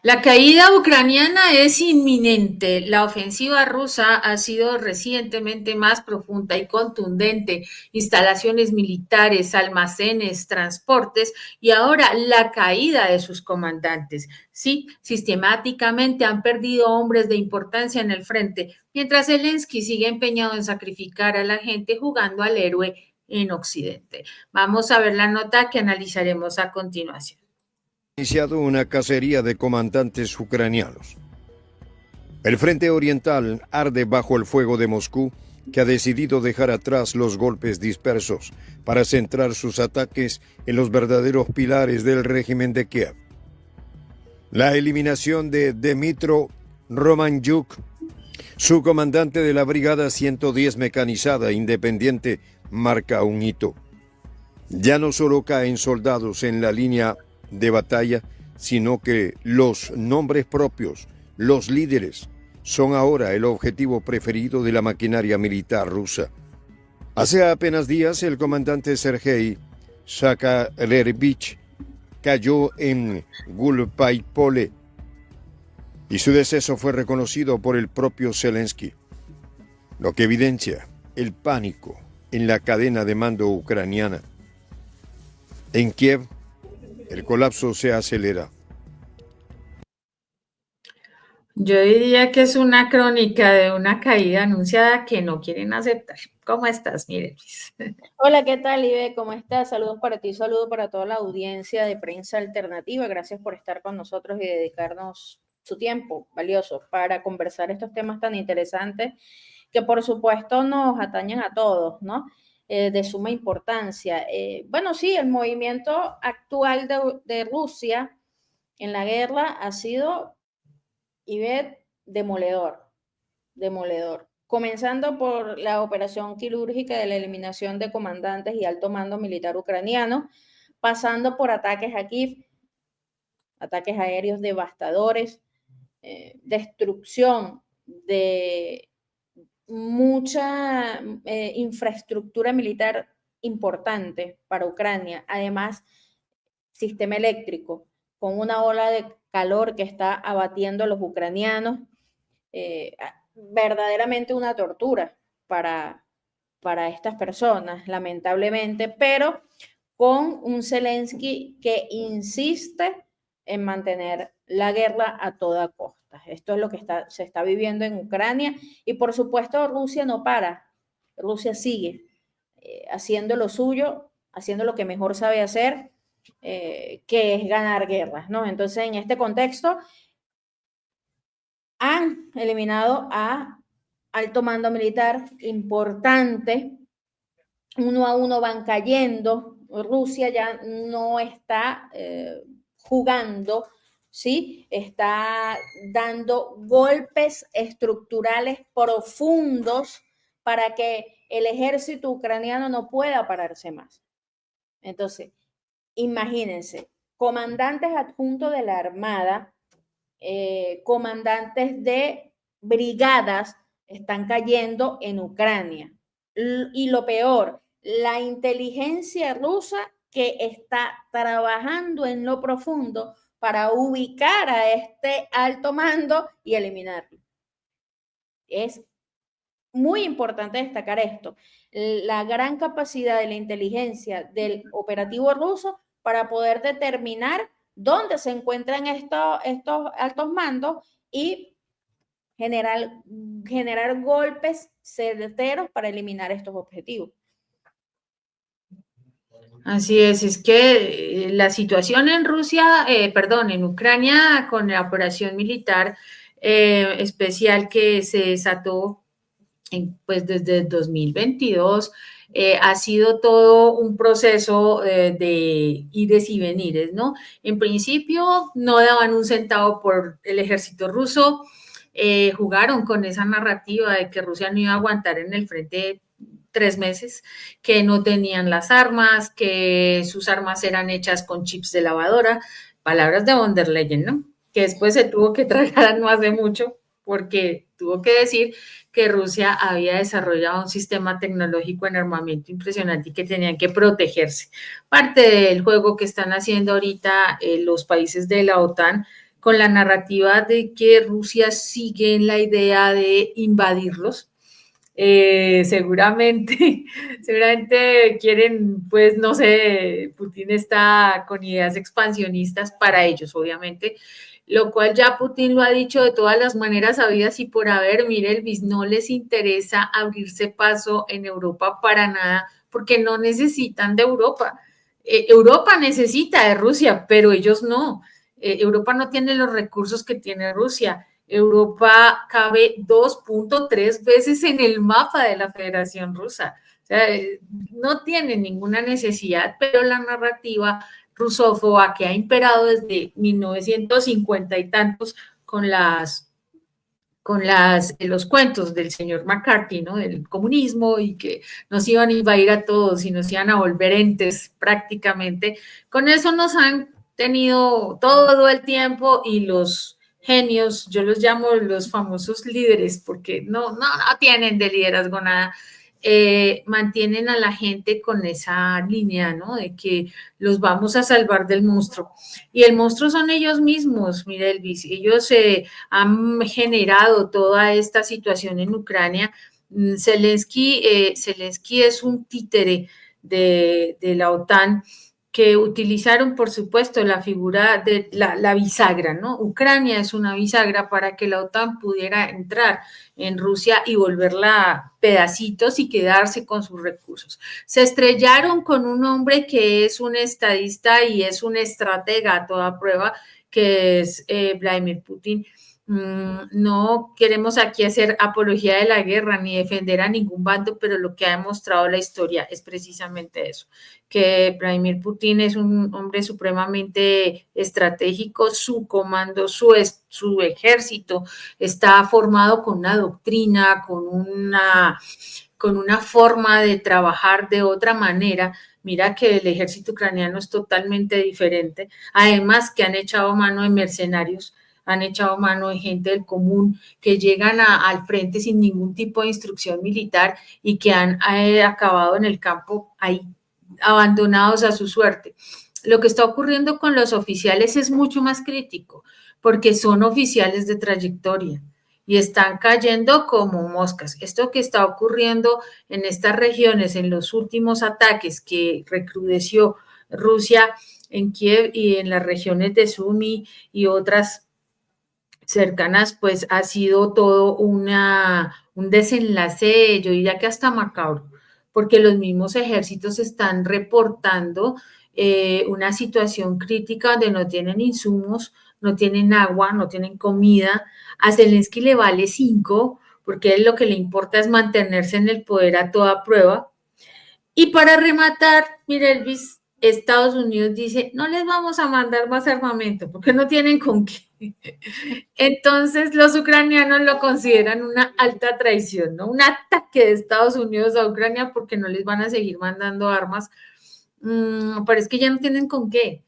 La caída ucraniana es inminente. La ofensiva rusa ha sido recientemente más profunda y contundente. Instalaciones militares, almacenes, transportes y ahora la caída de sus comandantes. Sí, sistemáticamente han perdido hombres de importancia en el frente, mientras Zelensky sigue empeñado en sacrificar a la gente jugando al héroe en Occidente. Vamos a ver la nota que analizaremos a continuación. Iniciado una cacería de comandantes ucranianos. El frente oriental arde bajo el fuego de Moscú, que ha decidido dejar atrás los golpes dispersos para centrar sus ataques en los verdaderos pilares del régimen de Kiev. La eliminación de Dmytro Romanchuk, su comandante de la Brigada 110 mecanizada independiente, marca un hito. Ya no solo caen soldados en la línea de batalla, sino que los nombres propios, los líderes, son ahora el objetivo preferido de la maquinaria militar rusa. Hace apenas días el comandante Sergei Zakharevich cayó en Gulpaypole y su deceso fue reconocido por el propio Zelensky, lo que evidencia el pánico en la cadena de mando ucraniana. En Kiev, el colapso se acelera. Yo diría que es una crónica de una caída anunciada que no quieren aceptar. ¿Cómo estás, Mirelis? Hola, ¿qué tal, Ibe? ¿Cómo estás? Saludos para ti, saludos para toda la audiencia de Prensa Alternativa. Gracias por estar con nosotros y dedicarnos su tiempo valioso para conversar estos temas tan interesantes que, por supuesto, nos atañen a todos, ¿no? De suma importancia. Bueno, sí, el movimiento actual de Rusia en la guerra ha sido, Ibe, demoledor, demoledor. Comenzando por la operación quirúrgica de la eliminación de comandantes y alto mando militar ucraniano, pasando por ataques a Kiev, ataques aéreos devastadores, destrucción de mucha infraestructura militar importante para Ucrania, además sistema eléctrico, con una ola de calor que está abatiendo a los ucranianos, verdaderamente una tortura para, para estas personas, lamentablemente, pero con un Zelensky que insiste en mantener la guerra a toda costa. Esto es lo que se está viviendo en Ucrania y por supuesto Rusia no para, Rusia sigue haciendo lo suyo, haciendo lo que mejor sabe hacer, que es ganar guerras, ¿no? Entonces, en este contexto, han eliminado a alto mando militar importante, uno a uno van cayendo, Rusia ya no está jugando, ¿sí? Está dando golpes estructurales profundos para que el ejército ucraniano no pueda pararse más. Entonces, imagínense, comandantes adjuntos de la Armada, comandantes de brigadas están cayendo en Ucrania. Y lo peor, la inteligencia rusa que está trabajando en lo profundo para ubicar a este alto mando y eliminarlo. Es muy importante destacar esto, la gran capacidad de la inteligencia del operativo ruso para poder determinar dónde se encuentran estos altos mandos y generar golpes certeros para eliminar estos objetivos. Así es que la situación en en Ucrania, con la operación militar especial que se desató pues desde 2022, ha sido todo un proceso de ides y venires, ¿no? En principio no daban un centavo por el ejército ruso, jugaron con esa narrativa de que Rusia no iba a aguantar en el frente 3 meses, que no tenían las armas, que sus armas eran hechas con chips de lavadora, palabras de von der Leyen, ¿no? Que después se tuvo que tragar no hace mucho, porque tuvo que decir que Rusia había desarrollado un sistema tecnológico en armamento impresionante y que tenían que protegerse. Parte del juego que están haciendo ahorita los países de la OTAN con la narrativa de que Rusia sigue en la idea de invadirlos. Seguramente, seguramente quieren, pues no sé, Putin está con ideas expansionistas para ellos, obviamente, lo cual ya Putin lo ha dicho de todas las maneras habidas y por haber, mire, Elvis, no les interesa abrirse paso en Europa para nada, porque no necesitan de Europa. Europa necesita de Rusia, pero ellos no. Europa no tiene los recursos que tiene Rusia. Europa cabe 2.3 veces en el mapa de la Federación Rusa. O sea, no tiene ninguna necesidad, pero la narrativa rusófoba que ha imperado desde 1950 y tantos con los cuentos del señor McCarthy, ¿no? Del comunismo y que nos iban a invadir a todos y nos iban a volver entes prácticamente. Con eso nos han tenido todo el tiempo y los genios, yo los llamo los famosos líderes, porque no tienen de liderazgo nada, mantienen a la gente con esa línea, ¿no? De que los vamos a salvar del monstruo. Y el monstruo son ellos mismos, mire Elvis, ellos han generado toda esta situación en Ucrania. Zelensky es un títere de la OTAN que utilizaron, por supuesto, la figura de la bisagra, ¿no? Ucrania es una bisagra para que la OTAN pudiera entrar en Rusia y volverla pedacitos y quedarse con sus recursos. Se estrellaron con un hombre que es un estadista y es un estratega a toda prueba, que es Vladimir Putin. No queremos aquí hacer apología de la guerra ni defender a ningún bando, pero lo que ha demostrado la historia es precisamente eso, que Vladimir Putin es un hombre supremamente estratégico, su comando, su ejército está formado con una doctrina, con una forma de trabajar de otra manera. Mira que el ejército ucraniano es totalmente diferente, además que han echado mano de mercenarios, han echado mano de gente del común que llegan al frente sin ningún tipo de instrucción militar y que han acabado en el campo ahí, abandonados a su suerte. Lo que está ocurriendo con los oficiales es mucho más crítico, porque son oficiales de trayectoria y están cayendo como moscas. Esto que está ocurriendo en estas regiones, en los últimos ataques que recrudeció Rusia en Kiev y en las regiones de Sumy y otras cercanas, pues ha sido todo un desenlace, yo diría que hasta macabro, porque los mismos ejércitos están reportando una situación crítica donde no tienen insumos, no tienen agua, no tienen comida. A Zelensky le vale 5, porque él lo que le importa es mantenerse en el poder a toda prueba. Y para rematar, mire Elvis, Estados Unidos dice, no les vamos a mandar más armamento, porque no tienen con qué. Entonces los ucranianos lo consideran una alta traición, ¿no? Un ataque de Estados Unidos a Ucrania porque no les van a seguir mandando armas, pero es que ya no tienen con qué.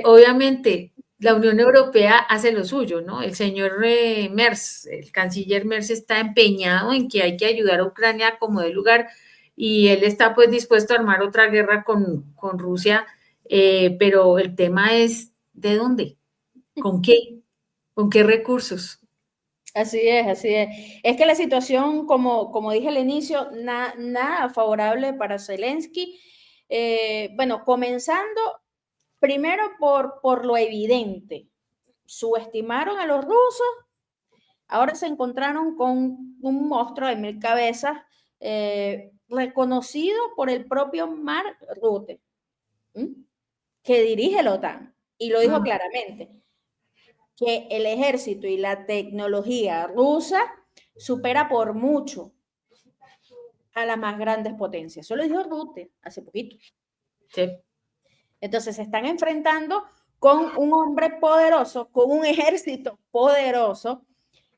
Obviamente, la Unión Europea hace lo suyo, ¿no? El señor Merz, el canciller Merz está empeñado en que hay que ayudar a Ucrania como de lugar y él está pues dispuesto a armar otra guerra con Rusia, pero el tema es ¿de dónde? ¿Con qué? ¿Con qué recursos? Así es, así es. Es que la situación, como dije al inicio, nada favorable para Zelensky. Bueno, comenzando primero por lo evidente. Subestimaron a los rusos, ahora se encontraron con un monstruo de 1000 cabezas, reconocido por el propio Mark Rutte, que dirige la OTAN, y lo dijo claramente, que el ejército y la tecnología rusa supera por mucho a las más grandes potencias. Eso lo dijo Rutte hace poquito. Sí. Entonces se están enfrentando con un hombre poderoso, con un ejército poderoso,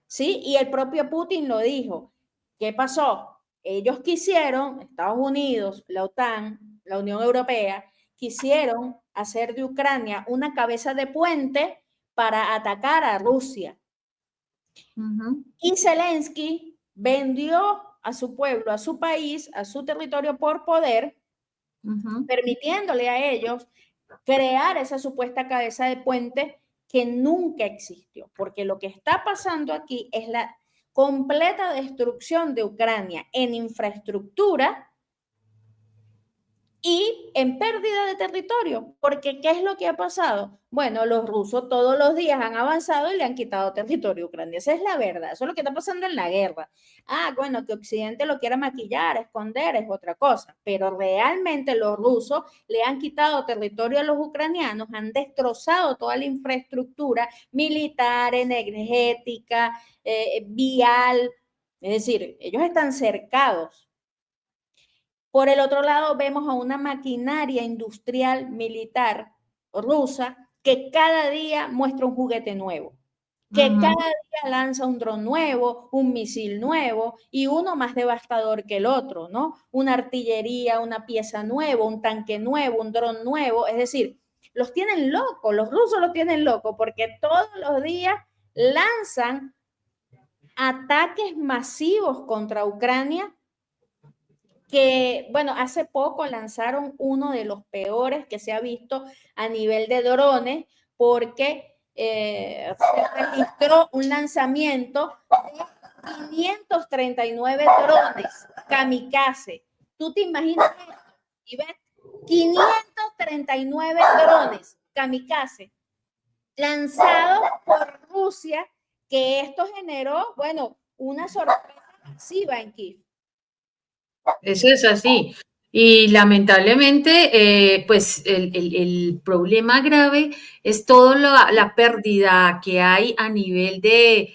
¿sí? Y el propio Putin lo dijo. ¿Qué pasó? Ellos quisieron, Estados Unidos, la OTAN, la Unión Europea, quisieron hacer de Ucrania una cabeza de puente para atacar a Rusia. Y Zelensky vendió a su pueblo, a su país, a su territorio por poder, permitiéndole a ellos crear esa supuesta cabeza de puente que nunca existió, porque lo que está pasando aquí es la completa destrucción de Ucrania en infraestructura y en pérdida de territorio, porque ¿qué es lo que ha pasado? Bueno, los rusos todos los días han avanzado y le han quitado territorio a Ucrania. Esa es la verdad, eso es lo que está pasando en la guerra. Bueno, que Occidente lo quiera maquillar, esconder, es otra cosa, pero realmente los rusos le han quitado territorio a los ucranianos, han destrozado toda la infraestructura militar, energética, vial, es decir, ellos están cercados. Por el otro lado, vemos a una maquinaria industrial militar rusa que cada día muestra un juguete nuevo, que cada día lanza un dron nuevo, un misil nuevo y uno más devastador que el otro, ¿no? Una artillería, una pieza nueva, un tanque nuevo, un dron nuevo, es decir, los tienen locos, los rusos los tienen locos porque todos los días lanzan ataques masivos contra Ucrania que, bueno, hace poco lanzaron uno de los peores que se ha visto a nivel de drones, porque se registró un lanzamiento de 539 drones kamikaze. ¿Tú te imaginas esto, Ivette? 539 drones kamikaze lanzados por Rusia, que esto generó, bueno, una sorpresa masiva en Kiev. Eso es así. Y lamentablemente, pues el problema grave es toda la pérdida que hay a nivel de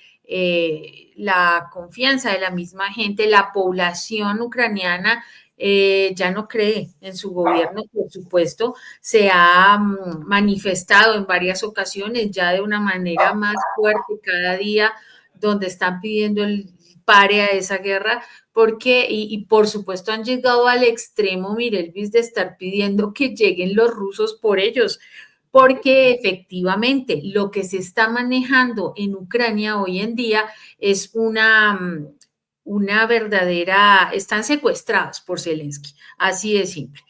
la confianza de la misma gente, la población ucraniana. Ya no cree en su gobierno, por supuesto, se ha manifestado en varias ocasiones ya de una manera más fuerte cada día, donde están pidiendo el pare a esa guerra, porque, y por supuesto han llegado al extremo, Mirelvis, de estar pidiendo que lleguen los rusos por ellos, porque efectivamente lo que se está manejando en Ucrania hoy en día es una verdadera, están secuestrados por Zelensky, así de simple.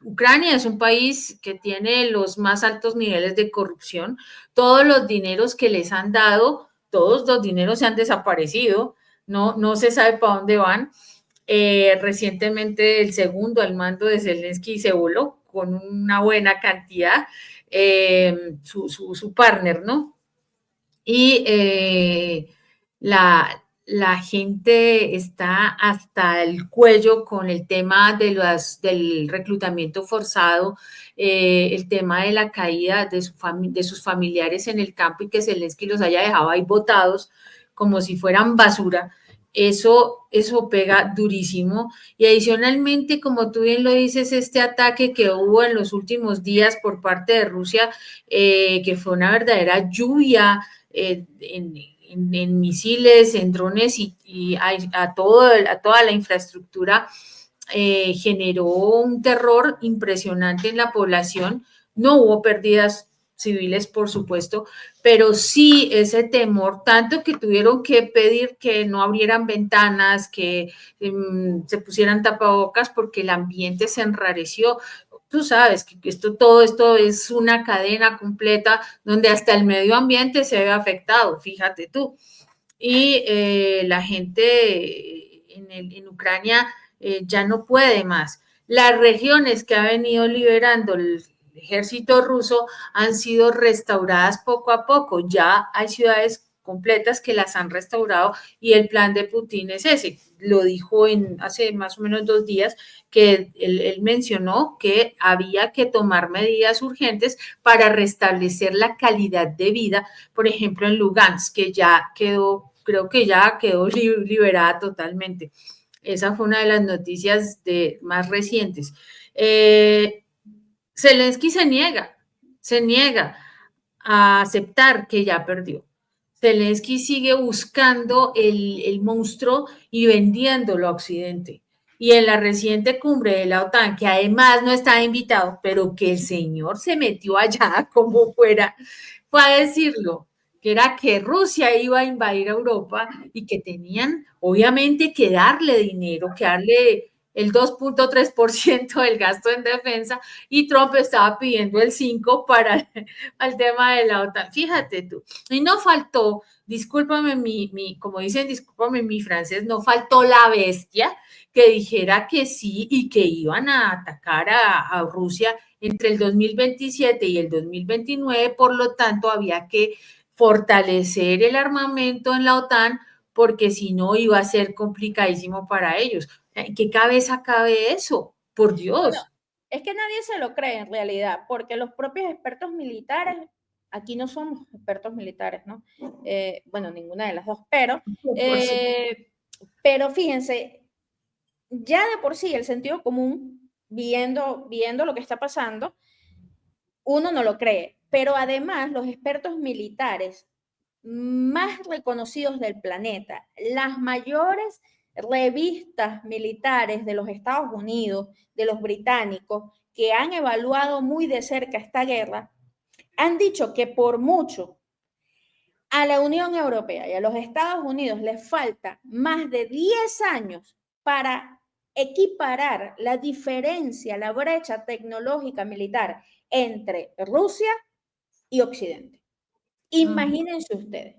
Ucrania es un país que tiene los más altos niveles de corrupción, todos los dineros que les han dado, todos los dineros se han desaparecido, no se sabe para dónde van. Recientemente el segundo al mando de Zelensky se voló con una buena cantidad, su partner, ¿no? Y la gente está hasta el cuello con el tema del reclutamiento forzado, el tema de la caída de sus familiares en el campo y que Zelensky los haya dejado ahí botados como si fueran basura. Eso pega durísimo. Y adicionalmente, como tú bien lo dices, este ataque que hubo en los últimos días por parte de Rusia, que fue una verdadera lluvia en misiles, en drones y a toda la infraestructura, generó un terror impresionante en la población. No hubo pérdidas civiles, por supuesto, pero sí ese temor, tanto que tuvieron que pedir que no abrieran ventanas, que se pusieran tapabocas porque el ambiente se enrareció. Tú sabes que todo esto es una cadena completa donde hasta el medio ambiente se ve afectado, fíjate tú. Y la gente en Ucrania ya no puede más. Las regiones que ha venido liberando el ejército ruso han sido restauradas poco a poco. Ya hay ciudades completas que las han restaurado y el plan de Putin es ese. Lo dijo hace más o menos 2 días, que él mencionó que había que tomar medidas urgentes para restablecer la calidad de vida, por ejemplo, en Lugansk, que ya quedó, creo que ya quedó liberada totalmente. Esa fue una de las noticias más recientes. Zelensky se niega a aceptar que ya perdió. Zelensky sigue buscando el monstruo y vendiéndolo a Occidente. Y en la reciente cumbre de la OTAN, que además no estaba invitado, pero que el señor se metió allá como fuera, fue a decirlo, que era que Rusia iba a invadir Europa y que tenían obviamente que darle dinero, que darle el 2.3% del gasto en defensa y Trump estaba pidiendo el 5% para el tema de la OTAN. Fíjate tú. Y no faltó, discúlpame como dicen, discúlpame mi francés, no faltó la bestia que dijera que sí y que iban a atacar a Rusia entre el 2027 y el 2029, por lo tanto había que fortalecer el armamento en la OTAN porque si no iba a ser complicadísimo para ellos. ¿En qué cabeza cabe eso? Por Bueno, Dios. es que nadie se lo cree en realidad, porque los propios expertos militares, aquí no somos expertos militares, ¿no? Bueno, ninguna de las dos, pero fíjense, ya de por sí el sentido común, viendo lo que está pasando, uno no lo cree, pero además los expertos militares más reconocidos del planeta, las mayores revistas militares de los Estados Unidos, de los británicos, que han evaluado muy de cerca esta guerra, han dicho que por mucho a la Unión Europea y a los Estados Unidos les falta más de 10 años para equiparar la diferencia, la brecha tecnológica militar entre Rusia y Occidente. Imagínense ustedes,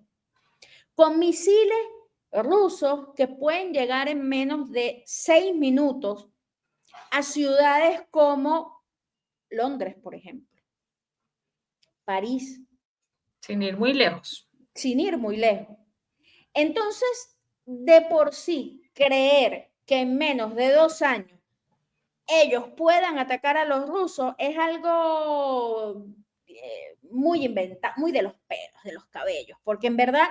con misiles rusos que pueden llegar en menos de 6 minutos a ciudades como Londres, por ejemplo, París, sin ir muy lejos. sin ir muy lejos. Entonces, de por sí, creer que en menos de 2 años ellos puedan atacar a los rusos es algo muy inventado, muy de los pelos, de los cabellos, porque en verdad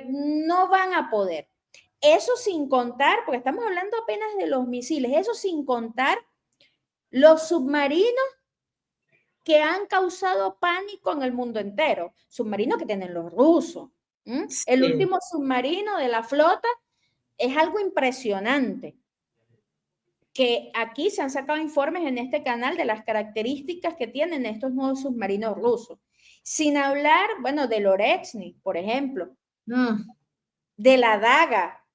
no van a poder. Eso sin contar, porque estamos hablando apenas de los misiles, eso sin contar los submarinos que han causado pánico en el mundo entero, submarinos que tienen los rusos. Sí. El último submarino de la flota es algo impresionante, que aquí se han sacado informes en este canal de las características que tienen estos nuevos submarinos rusos. Sin hablar, bueno, del Orechny, por ejemplo, de la Daga,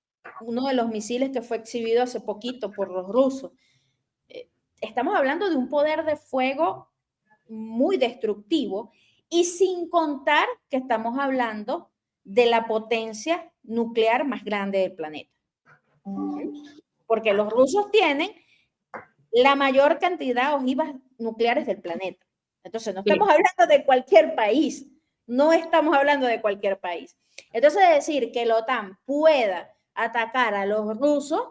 uno de los misiles que fue exhibido hace poquito por los rusos. Estamos hablando de un poder de fuego muy destructivo y sin contar que estamos hablando de la potencia nuclear más grande del planeta. Porque los rusos tienen la mayor cantidad de ojivas nucleares del planeta. Entonces, no estamos hablando de cualquier país. No estamos hablando de cualquier país. Entonces, decir que la OTAN pueda atacar a los rusos,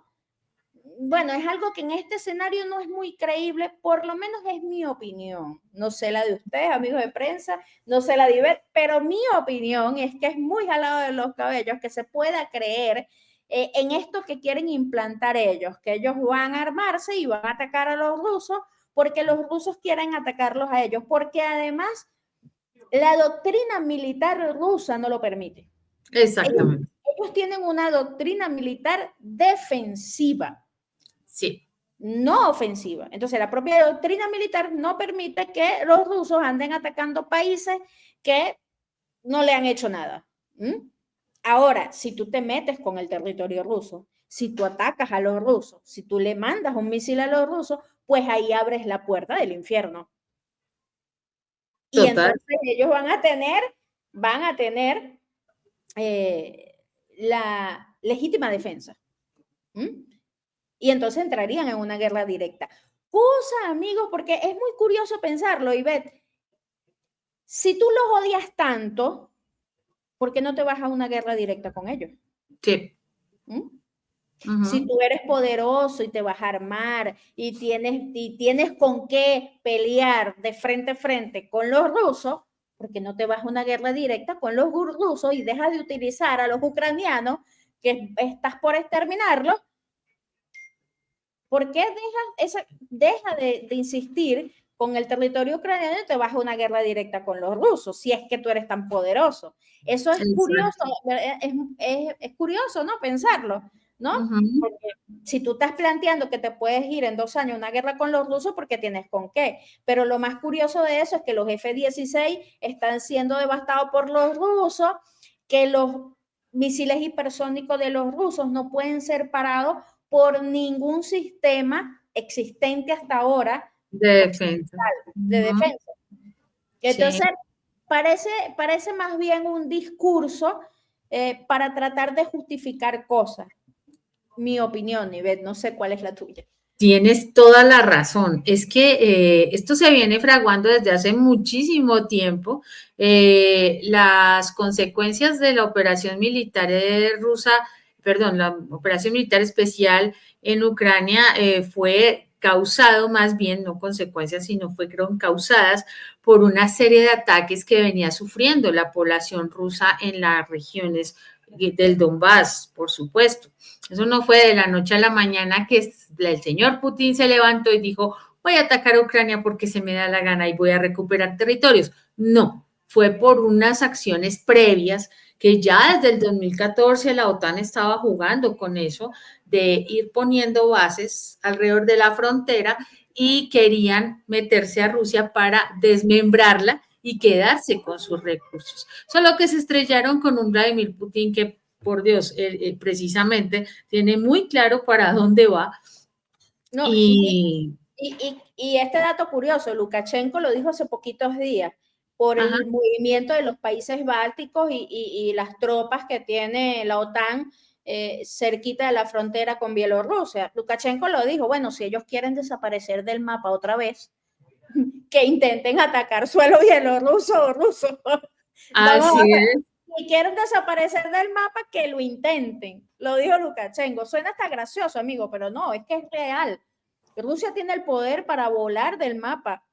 bueno, es algo que en este escenario no es muy creíble, por lo menos es mi opinión. No sé la de ustedes, amigos de prensa, no sé la de Ivette, pero mi opinión es que es muy jalado de los cabellos que se pueda creer en esto que quieren implantar ellos, que ellos van a armarse y van a atacar a los rusos porque los rusos quieren atacarlos a ellos, porque además la doctrina militar rusa no lo permite. Exactamente. Ellos tienen una doctrina militar defensiva. Sí. No ofensiva. Entonces, la propia doctrina militar no permite que los rusos anden atacando países que no le han hecho nada. Ahora, si tú te metes con el territorio ruso, si tú atacas a los rusos, si tú le mandas un misil a los rusos, pues ahí abres la puerta del infierno. Y total. entonces ellos van a tener la legítima defensa. Y entonces entrarían en una guerra directa. Cosa, amigos, porque es muy curioso pensarlo, Ivette. Si tú los odias tanto, ¿por qué no te vas a una guerra directa con ellos? Sí. Si tú eres poderoso y te vas a armar y tienes con qué pelear de frente a frente con los rusos, ¿por qué no te vas a una guerra directa con los rusos y dejas de utilizar a los ucranianos que estás por exterminarlos? ¿Por qué deja de insistir con el territorio ucraniano y te vas a una guerra directa con los rusos, si es que tú eres tan poderoso? Eso es curioso, es curioso, ¿no? Pensarlo, ¿no? Porque si tú estás planteando que te puedes ir en 2 años a una guerra con los rusos, porque tienes con qué. Pero lo más curioso de eso es que los F-16 están siendo devastados por los rusos, que los misiles hipersónicos de los rusos no pueden ser parados por ningún sistema existente hasta ahora de defensa. de defensa. Entonces, Sí. parece más bien un discurso para tratar de justificar cosas. Mi opinión, Ivette, no sé cuál es la tuya. Tienes toda la razón. Es que esto se viene fraguando desde hace muchísimo tiempo. Las consecuencias de la operación militar rusa, perdón, la operación militar especial en Ucrania fue causado, más bien, no consecuencias, sino fueron causadas por una serie de ataques que venía sufriendo la población rusa en las regiones del Donbass, por supuesto. Eso no fue de la noche a la mañana que el señor Putin se levantó y dijo, voy a atacar a Ucrania porque se me da la gana y voy a recuperar territorios. No, fue por unas acciones previas que ya desde el 2014 la OTAN estaba jugando con eso, de ir poniendo bases alrededor de la frontera y querían meterse a Rusia para desmembrarla y quedarse con sus recursos. Solo que se estrellaron con un Vladimir Putin que, por Dios, precisamente tiene muy claro para dónde va. No, y este dato curioso, Lukashenko lo dijo hace poquitos días, por ajá, el movimiento de los países bálticos y las tropas que tiene la OTAN cerquita de la frontera con Bielorrusia. Lukashenko lo dijo, bueno, si ellos quieren desaparecer del mapa otra vez, que intenten atacar suelo bielorruso o ruso. Vamos así a ver. es. Si quieren desaparecer del mapa, que lo intenten. Lo dijo Lukashenko. Suena hasta gracioso, amigo, pero no, es que es real. Rusia tiene el poder para volar del mapa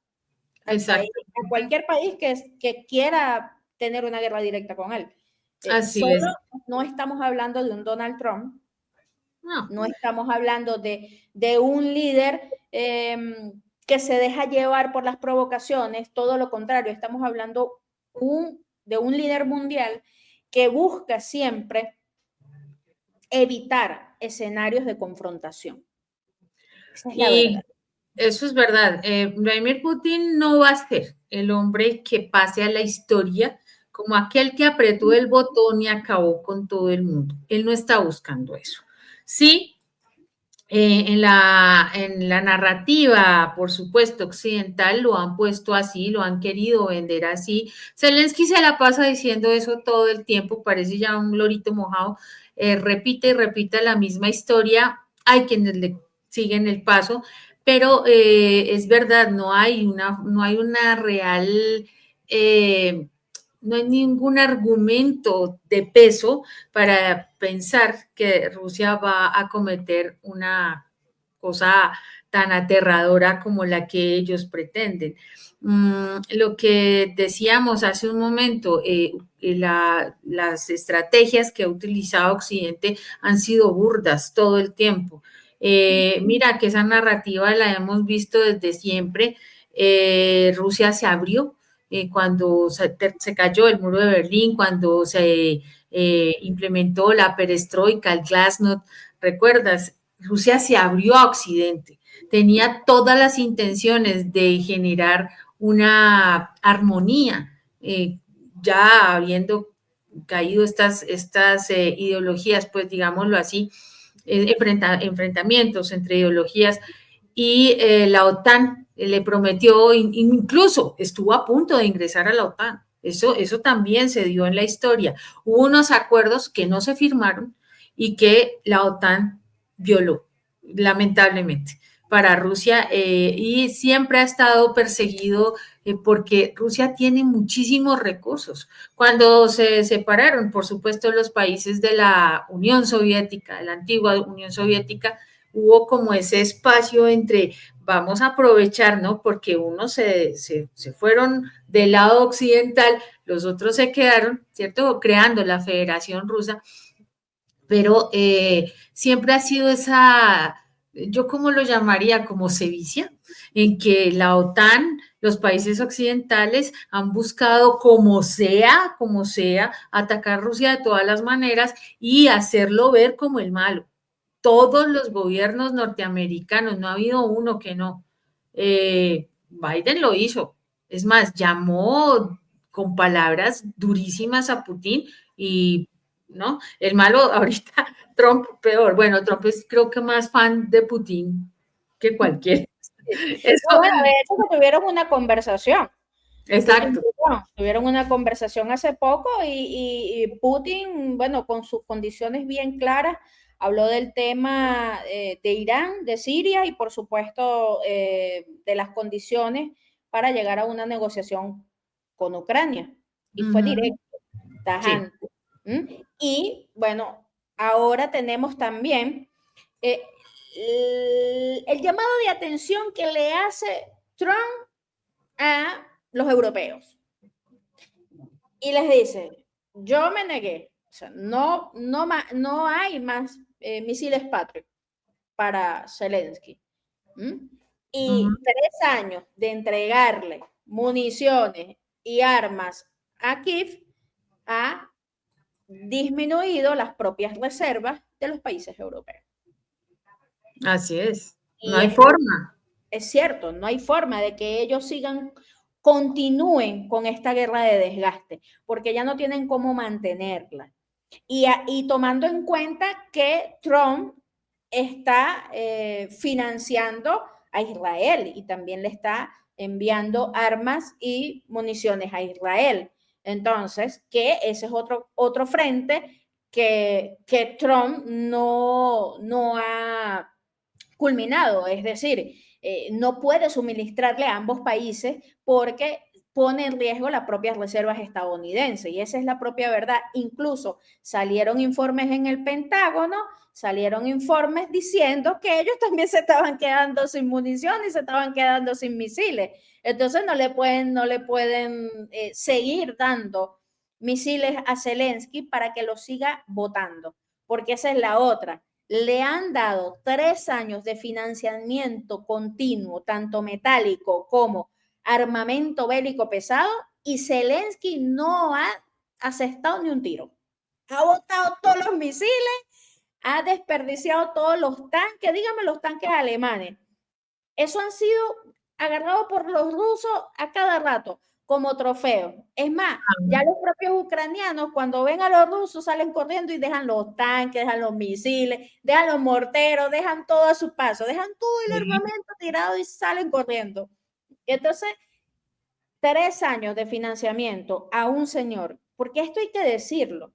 al país, a cualquier país que quiera tener una guerra directa con él. Así Solo es. no estamos hablando de un Donald Trump, No. no estamos hablando de un líder que se deja llevar por las provocaciones, todo lo contrario, estamos hablando de un líder mundial que busca siempre evitar escenarios de confrontación. Esa es la verdad. Eso es verdad. Vladimir Putin no va a ser el hombre que pase a la historia como aquel que apretó el botón y acabó con todo el mundo. Él no está buscando eso. Sí, en la narrativa, por supuesto, occidental, lo han puesto así, lo han querido vender así. Zelensky se la pasa diciendo eso todo el tiempo, parece ya un lorito mojado, repite y repite la misma historia. Hay quienes le siguen el paso, pero es verdad, no hay una real, no hay ningún argumento de peso para pensar que Rusia va a cometer una cosa tan aterradora como la que ellos pretenden. Lo que decíamos hace un momento, las estrategias que ha utilizado Occidente han sido burdas todo el tiempo. Mira que esa narrativa la hemos visto desde siempre. Rusia se abrió cuando se cayó el muro de Berlín, cuando se implementó la perestroika, el glasnost, ¿recuerdas? Rusia se abrió a Occidente, tenía todas las intenciones de generar una armonía, ya habiendo caído estas ideologías, pues digámoslo así, enfrentamientos entre ideologías, y la OTAN le prometió, incluso estuvo a punto de ingresar a la OTAN. Eso también se dio en la historia. Hubo unos acuerdos que no se firmaron y que la OTAN violó, lamentablemente, para Rusia, y siempre ha estado perseguido porque Rusia tiene muchísimos recursos. Cuando se separaron, por supuesto, los países de la Unión Soviética, de la antigua Unión Soviética, hubo como ese espacio entre vamos a aprovechar, ¿no? Porque unos se fueron del lado occidental, los otros se quedaron, ¿cierto? Creando la Federación Rusa, pero siempre ha sido esa, yo como lo llamaría, como sevicia, en que la OTAN, los países occidentales han buscado como sea, atacar Rusia de todas las maneras y hacerlo ver como el malo. Todos los gobiernos norteamericanos, no ha habido uno que no. Biden lo hizo. Es más, llamó con palabras durísimas a Putin y, ¿no? El malo ahorita Trump peor. Bueno, Trump es creo que más fan de Putin que cualquier. Eso, No, bueno, de hecho que tuvieron una conversación. exacto. Tuvieron una conversación hace poco y Putin, bueno, con sus condiciones bien claras, habló del tema de Irán, de Siria y por supuesto de las condiciones para llegar a una negociación con Ucrania. Y fue directo, tajante. Sí. Y bueno, ahora tenemos también el llamado de atención que le hace Trump a los europeos. Y les dice, yo me negué, o sea, no hay más misiles Patriot para Zelensky. Y 3 años de entregarle municiones y armas a Kiev ha disminuido las propias reservas de los países europeos. Así es, no y hay forma. Es cierto, no hay forma de que ellos continúen con esta guerra de desgaste, porque ya no tienen cómo mantenerla. Y tomando en cuenta que Trump está financiando a Israel y también le está enviando armas y municiones a Israel. Entonces, que ese es otro frente que Trump no ha culminado, es decir, no puede suministrarle a ambos países porque pone en riesgo las propias reservas estadounidenses y esa es la propia verdad. Incluso salieron informes en el Pentágono, salieron informes diciendo que ellos también se estaban quedando sin munición y se estaban quedando sin misiles. Entonces no le pueden seguir dando misiles a Zelensky para que lo siga votando, porque esa es la otra. Le han dado 3 años de financiamiento continuo, tanto metálico como armamento bélico pesado, y Zelensky no ha asestado ni un tiro. Ha botado todos los misiles, ha desperdiciado todos los tanques, dígame los tanques alemanes. Eso han sido agarrados por los rusos a cada rato como trofeo. Es más, ya los propios ucranianos cuando ven a los rusos salen corriendo y dejan los tanques, dejan los misiles, dejan los morteros, dejan todo a su paso, dejan todo el armamento tirado y salen corriendo. Entonces, 3 años de financiamiento a un señor, porque esto hay que decirlo,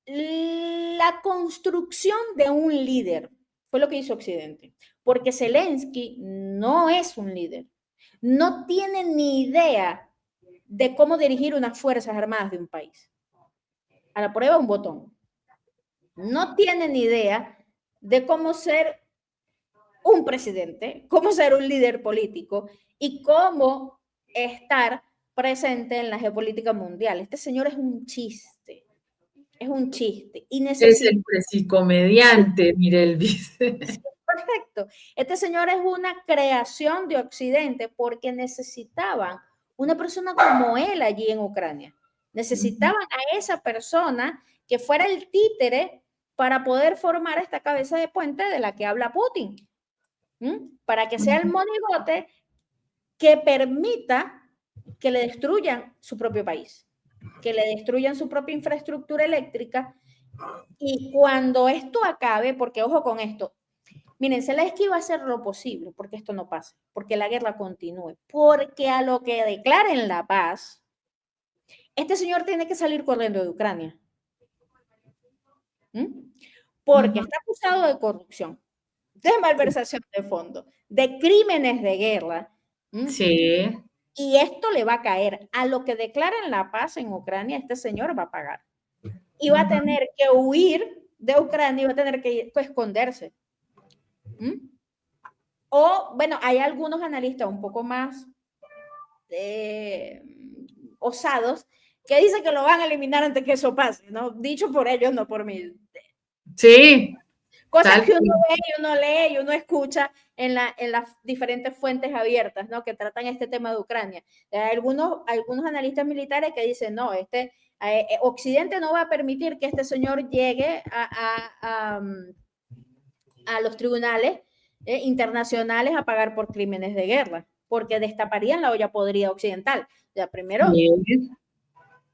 la construcción de un líder fue lo que hizo Occidente, porque Zelensky no es un líder, no tiene ni idea de cómo dirigir unas fuerzas armadas de un país. A la prueba un botón. No tiene ni idea de cómo ser un presidente, cómo ser un líder político y cómo estar presente en la geopolítica mundial. Este señor es un chiste. Es un chiste. Y es el presicomediante, Mirel dice. Perfecto. Este señor es una creación de Occidente porque necesitaban una persona como él allí en Ucrania. Necesitaban a esa persona que fuera el títere para poder formar esta cabeza de puente de la que habla Putin. Para que sea el monigote que permita que le destruyan su propio país, que le destruyan su propia infraestructura eléctrica. Y cuando esto acabe, porque ojo con esto, miren, Zelensky va a hacer lo posible porque esto no pase, porque la guerra continúe, porque a lo que declaren la paz, este señor tiene que salir corriendo de Ucrania. Porque está acusado de corrupción, de malversación de fondos, de crímenes de guerra. Sí. Y esto le va a caer. A lo que declaren la paz en Ucrania, este señor va a pagar. Y va a tener que huir de Ucrania y va a tener que esconderse. O, bueno, hay algunos analistas un poco más osados que dicen que lo van a eliminar antes que eso pase, ¿no? Dicho por ellos, no por mí. Sí. Cosas que uno ve y uno lee y uno escucha en las diferentes fuentes abiertas, ¿no? Que tratan este tema de Ucrania. Hay algunos analistas militares que dicen, no, Occidente no va a permitir que este señor llegue a los tribunales internacionales a pagar por crímenes de guerra, porque destaparían la olla podrida occidental. O sea, primero,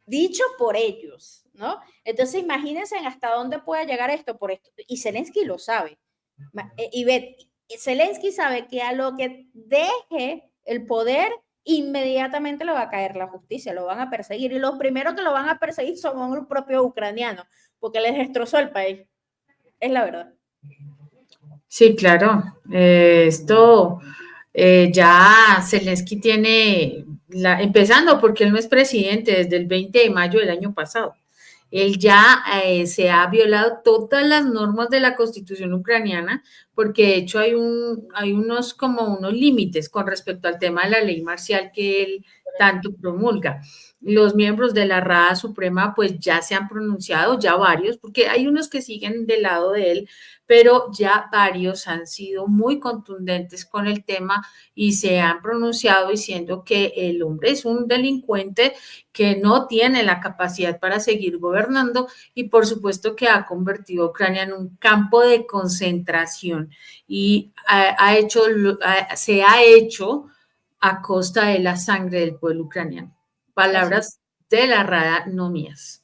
dicho por ellos, ¿no? Entonces imagínense hasta dónde puede llegar esto por esto. Y Zelensky lo sabe. Y Zelensky sabe que a lo que deje el poder, inmediatamente le va a caer la justicia, lo van a perseguir. Y los primeros que lo van a perseguir son los propios ucranianos, porque les destrozó el país. Es la verdad. Sí, claro. Esto ya Zelensky tiene, empezando porque él no es presidente desde el 20 de mayo del año pasado. Él ya se ha violado todas las normas de la Constitución ucraniana, porque de hecho hay unos límites con respecto al tema de la ley marcial que él tanto promulga. Los miembros de la Rada Suprema pues ya se han pronunciado, ya varios, porque hay unos que siguen del lado de él, pero ya varios han sido muy contundentes con el tema y se han pronunciado diciendo que el hombre es un delincuente que no tiene la capacidad para seguir gobernando y por supuesto que ha convertido a Ucrania en un campo de concentración y se ha hecho a costa de la sangre del pueblo ucraniano. Palabras de la Rada, no mías.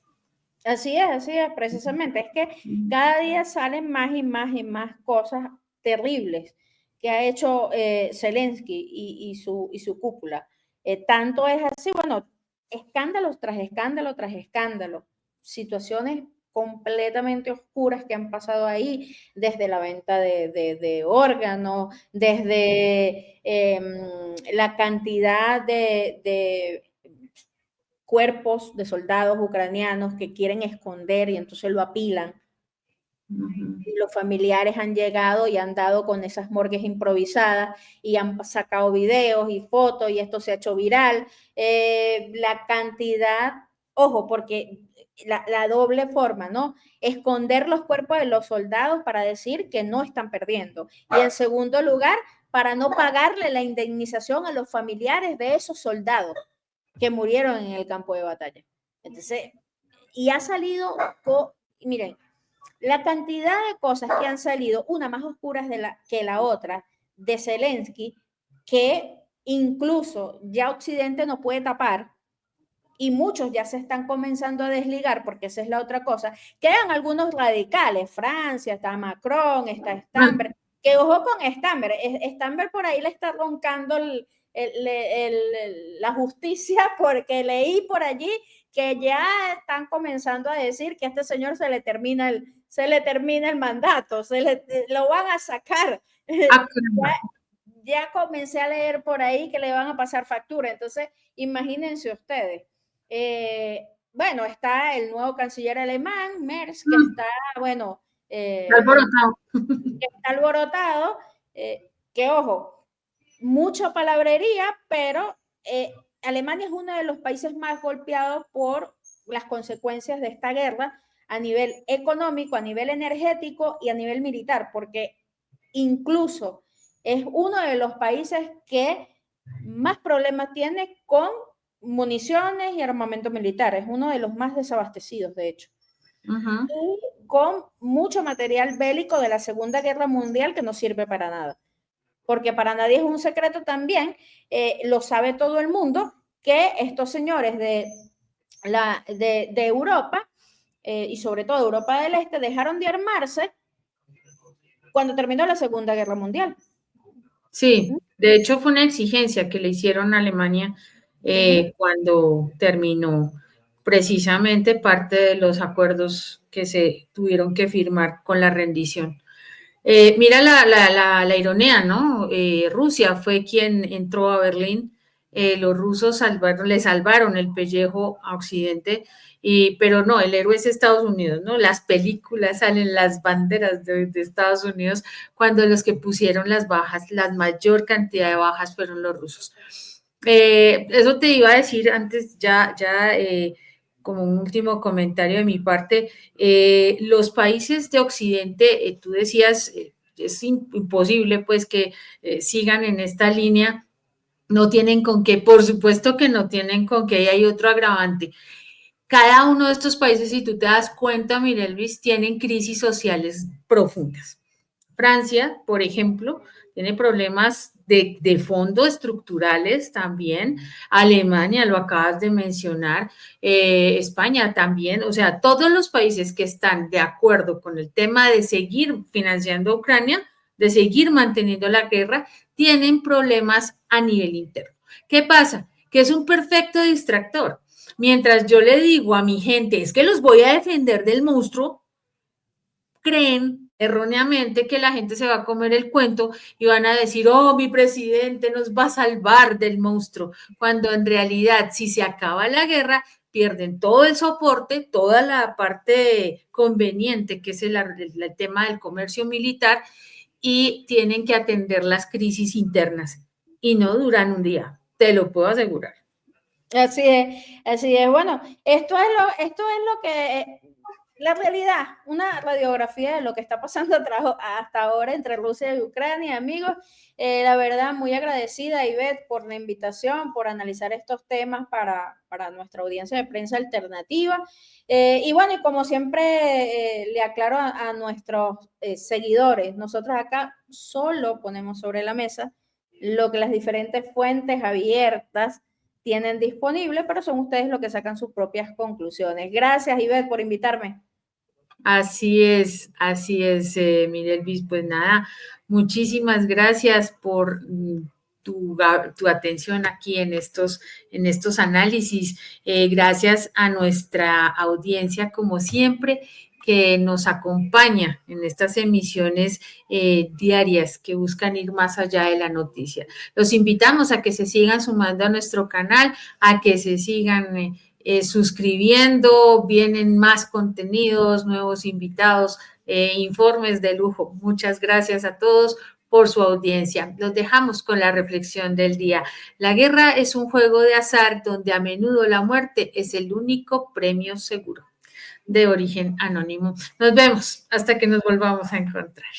Así es, precisamente. Es que cada día salen más y más y más cosas terribles que ha hecho Zelensky y su cúpula. Tanto es así, bueno, escándalos tras escándalo tras escándalo, situaciones completamente oscuras que han pasado ahí, desde la venta de órganos, desde la cantidad de cuerpos de soldados ucranianos que quieren esconder y entonces lo apilan. Y los familiares han llegado y han dado con esas morgues improvisadas y han sacado videos y fotos y esto se ha hecho viral. La cantidad, ojo, porque la doble forma, ¿no? Esconder los cuerpos de los soldados para decir que no están perdiendo. Y en segundo lugar, para no pagarle la indemnización a los familiares de esos soldados que murieron en el campo de batalla. Entonces, y ha salido, miren, la cantidad de cosas que han salido, una más oscuras que la otra, de Zelensky, que incluso ya Occidente no puede tapar, y muchos ya se están comenzando a desligar, porque esa es la otra cosa. Quedan algunos radicales, Francia, está Macron, está Stamber, que ojo con Stamber, Stamber por ahí le está roncando la justicia, porque leí por allí que ya están comenzando a decir que a este señor se le termina el mandato, lo van a sacar. Ya comencé a leer por ahí que le van a pasar factura, entonces imagínense ustedes. Bueno, está el nuevo canciller alemán, Merz, que está, bueno, alborotado, que ojo, mucha palabrería, pero Alemania es uno de los países más golpeados por las consecuencias de esta guerra a nivel económico, a nivel energético y a nivel militar, porque incluso es uno de los países que más problemas tiene con municiones y armamento militar, es uno de los más desabastecidos, de hecho. Y con mucho material bélico de la Segunda Guerra Mundial que no sirve para nada. Porque para nadie es un secreto también, lo sabe todo el mundo, que estos señores de Europa, y sobre todo Europa del Este, dejaron de armarse cuando terminó la Segunda Guerra Mundial. Sí, de hecho fue una exigencia que le hicieron a Alemania cuando terminó precisamente parte de los acuerdos que se tuvieron que firmar con la rendición. Mira la ironía, ¿no? Rusia fue quien entró a Berlín, los rusos le salvaron el pellejo a Occidente, pero no, el héroe es Estados Unidos, ¿no? Las películas salen las banderas de Estados Unidos cuando los que pusieron las bajas, la mayor cantidad de bajas fueron los rusos. Eso te iba a decir antes, como un último comentario de mi parte, los países de Occidente, tú decías, es imposible pues que sigan en esta línea, no tienen con qué, por supuesto que no tienen con qué, y hay otro agravante. Cada uno de estos países, si tú te das cuenta, Mirelvis, tienen crisis sociales profundas. Francia, por ejemplo, tiene problemas de fondo estructurales también. Alemania, lo acabas de mencionar, España también, o sea, todos los países que están de acuerdo con el tema de seguir financiando a Ucrania, de seguir manteniendo la guerra, tienen problemas a nivel interno. ¿Qué pasa? Que es un perfecto distractor. Mientras yo le digo a mi gente, es que los voy a defender del monstruo, creen erróneamente que la gente se va a comer el cuento y van a decir, oh, mi presidente nos va a salvar del monstruo, cuando en realidad, si se acaba la guerra, pierden todo el soporte, toda la parte conveniente, que es el tema del comercio militar, y tienen que atender las crisis internas, y no duran un día, te lo puedo asegurar. Así es, así es. Bueno, esto es lo que la realidad, una radiografía de lo que está pasando hasta ahora entre Rusia y Ucrania, amigos. La verdad, muy agradecida, Ivette, por la invitación, por analizar estos temas para nuestra audiencia de prensa alternativa. Y bueno, y como siempre le aclaro a nuestros seguidores, nosotros acá solo ponemos sobre la mesa lo que las diferentes fuentes abiertas tienen disponible, pero son ustedes los que sacan sus propias conclusiones. Gracias, Ivette, por invitarme. Así es, Mirelvis. Pues nada, muchísimas gracias por tu atención aquí en estos análisis. Gracias a nuestra audiencia, como siempre, que nos acompaña en estas emisiones diarias que buscan ir más allá de la noticia. Los invitamos a que se sigan sumando a nuestro canal, a que se sigan suscribiendo, vienen más contenidos, nuevos invitados, informes de lujo. Muchas gracias a todos por su audiencia. Los dejamos con la reflexión del día. La guerra es un juego de azar donde a menudo la muerte es el único premio seguro. De origen anónimo. Nos vemos hasta que nos volvamos a encontrar.